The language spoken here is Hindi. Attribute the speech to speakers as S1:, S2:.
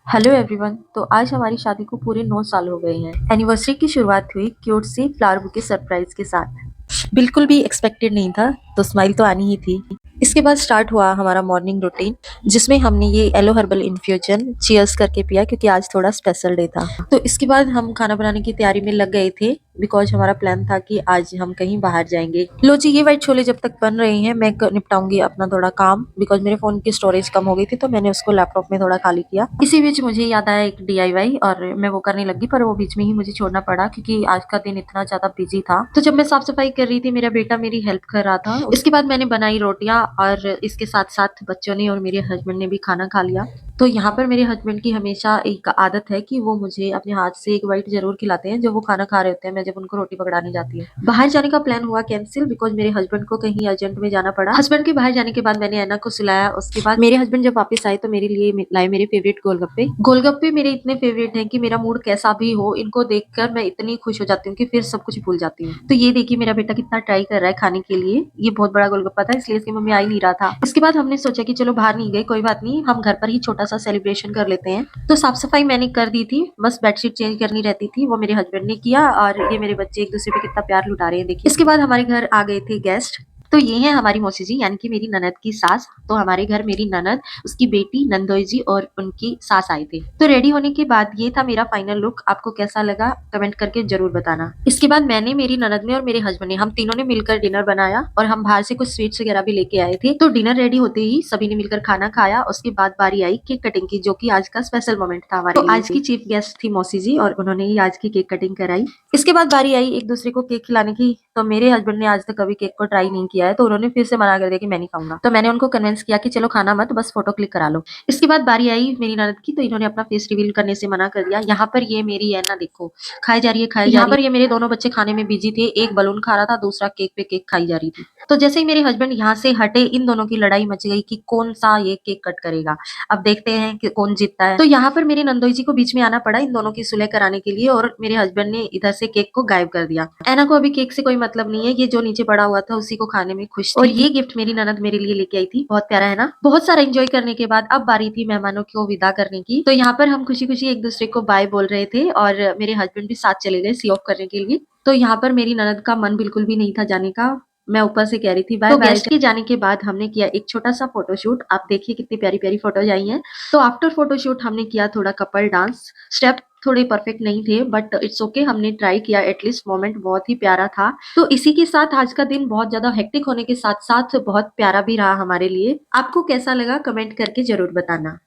S1: Hello everyone. तो आज हमारी शादी को पूरे 9 साल हो गए हैं। एनिवर्सरी की शुरुआत हुई क्यूट सी फ्लावर बुके सरप्राइज के साथ। बिल्कुल भी एक्सपेक्टेड नहीं था, तो स्माइल तो आनी ही थी। इसके बाद स्टार्ट हुआ हमारा मॉर्निंग रूटीन, जिसमें हमने ये येलो हर्बल इन्फ्यूजन चीयर्स करके पिया, क्योंकि आज थोड़ा स्पेशल डे था। तो इसके बाद हम खाना बनाने की तैयारी में लग गए थे, बिकॉज हमारा प्लान था कि आज हम कहीं बाहर जाएंगे। लो जी, ये व्हाइट छोले जब तक बन रहे हैं मैं निपटाऊंगी अपना थोड़ा काम, बिकॉज मेरे फोन की स्टोरेज कम हो गई थी, तो मैंने उसको लैपटॉप में थोड़ा खाली किया। इसी बीच मुझे याद आया एक डीआईवाई, और मैं वो करने लगी, पर वो बीच में ही मुझे छोड़ना पड़ा क्योंकि आज का दिन इतना ज्यादा बिजी था। तो जब मैं साफ सफाई कर रही थी, मेरा बेटा मेरी हेल्प कर रहा था। इसके बाद मैंने बनाई रोटियां, और इसके साथ साथ बच्चों ने और मेरे हस्बैंड ने भी खाना खा लिया। तो यहाँ पर मेरे हस्बैंड की हमेशा एक आदत है कि वो मुझे अपने हाथ से एक बाइट जरूर खिलाते हैं जब वो खाना खा रहे होते हैं, मैं जब उनको रोटी पकड़ाने जाती हूँ। बाहर जाने का प्लान हुआ कैंसिल, बिकॉज मेरे हस्बैंड को कहीं अर्जेंट में जाना पड़ा। हस्बैंड के बाहर जाने के बाद मैंने ऐना को सुलाया। उसके बाद मेरे हस्बैंड जब वापस आए तो मेरे लिए लाए मेरे फेवरेट गोलगप्पे। गोलगप्पे मेरे इतने फेवरेट हैं कि मेरा मूड कैसा भी हो, इनको देखकर मैं इतनी खुश हो जाती हूँ कि फिर सब कुछ भूल जाती हूँ। तो ये देखिए मेरा बेटा कितना ट्राई कर रहा है खाने के लिए। ये बहुत बड़ा गोलगप्पा था, इसलिए इसकी मम्मी आ ही नहीं रहा था। इसके बाद हमने सोचा कि चलो बाहर नहीं गए, कोई बात नहीं, हम घर पर ही छोटा सा सेलिब्रेशन कर लेते हैं। तो साफ सफाई मैंने कर दी थी, बस बेडशीट चेंज करनी रहती थी, वो मेरे हस्बैंड ने किया। और ये मेरे बच्चे एक दूसरे पे कितना प्यार लुटा रहे हैं, देखिए। इसके बाद हमारे घर आ गए थे गेस्ट। तो ये है हमारी मौसी जी, यानी कि मेरी ननद की सास। तो हमारे घर मेरी ननद, उसकी बेटी नंदोई जी और उनकी सास आए थे। तो रेडी होने के बाद ये था मेरा फाइनल लुक। आपको कैसा लगा कमेंट करके जरूर बताना। इसके बाद मैंने, मेरी ननद ने और मेरे हस्बैंड ने, हम तीनों ने मिलकर डिनर बनाया, और हम बाहर से कुछ स्वीट्स वगैरह भी लेके आए थे। तो डिनर रेडी होते ही सभी ने मिलकर खाना खाया। उसके बाद बारी आई केक कटिंग की, जो कि आज का स्पेशल मोमेंट था हमारे लिए। आज की चीफ गेस्ट थी मौसी जी, और उन्होंने ही आज की केक कटिंग कराई। इसके बाद बारी आई एक दूसरे को केक खिलाने की। तो मेरे हस्बैंड ने आज तक कभी केक को ट्राई नहीं किया है, तो उन्होंने फिर से मना कर दिया कि मैं नहीं खाऊंगा। तो मैंने उनको कन्विंस किया कि चलो खाना मत, बस फोटो क्लिक करा लो। इसके बाद बारी आई मेरी ननद की, तो इन्होंने अपना फेस रिवील करने से मना कर दिया। यहाँ पर ये मेरी है ना, देखो खाई जा रही है, खाई जा रही है। यहाँ पर ये मेरे दोनों बच्चे खाने में बिजी थे, एक बलून खा रहा था, दूसरा केक पे केक खाई जा रही थी। तो जैसे ही मेरे हस्बैंड यहाँ से हटे, इन दोनों की लड़ाई मच गई कि कौन सा ये केक कट करेगा। अब देखते हैं कि कौन जीतता है। तो यहाँ पर मेरी नंदोई जी को बीच में आना पड़ा इन दोनों की सुलह कराने के लिए, और मेरे हस्बैंड ने इधर से केक को गायब कर दिया। ऐना को अभी केक से कोई मतलब नहीं है, ये जो नीचे पड़ा हुआ था उसी को खाने में खुश थी। और ये गिफ्ट मेरी ननद मेरे लिए लेके आई थी, बहुत प्यारा है ना। बहुत सारा एंजॉय करने के बाद अब बारी थी मेहमानों को विदा करने की। तो यहाँ पर हम खुशी खुशी एक दूसरे को बाय बोल रहे थे, और मेरे हस्बैंड भी साथ चले गए सी ऑफ करने के लिए। तो यहाँ पर मेरी ननद का मन बिल्कुल भी नहीं था जाने का। मैं ऊपर से कह रही थी बाय बाय। गेस्ट के जाने के बाद हमने किया एक छोटा सा फोटोशूट। आप देखिए कितनी प्यारी प्यारी फोटोज आई हैं। तो आफ्टर फोटोशूट हमने किया थोड़ा कपल डांस। स्टेप थोड़े परफेक्ट नहीं थे, बट इट्स ओके, हमने ट्राई किया। एटलीस्ट मोमेंट बहुत ही प्यारा था। तो इसी के साथ आज का दिन बहुत ज्यादा हेक्टिक होने के साथ साथ बहुत प्यारा भी रहा हमारे लिए। आपको कैसा लगा कमेंट करके जरूर बताना।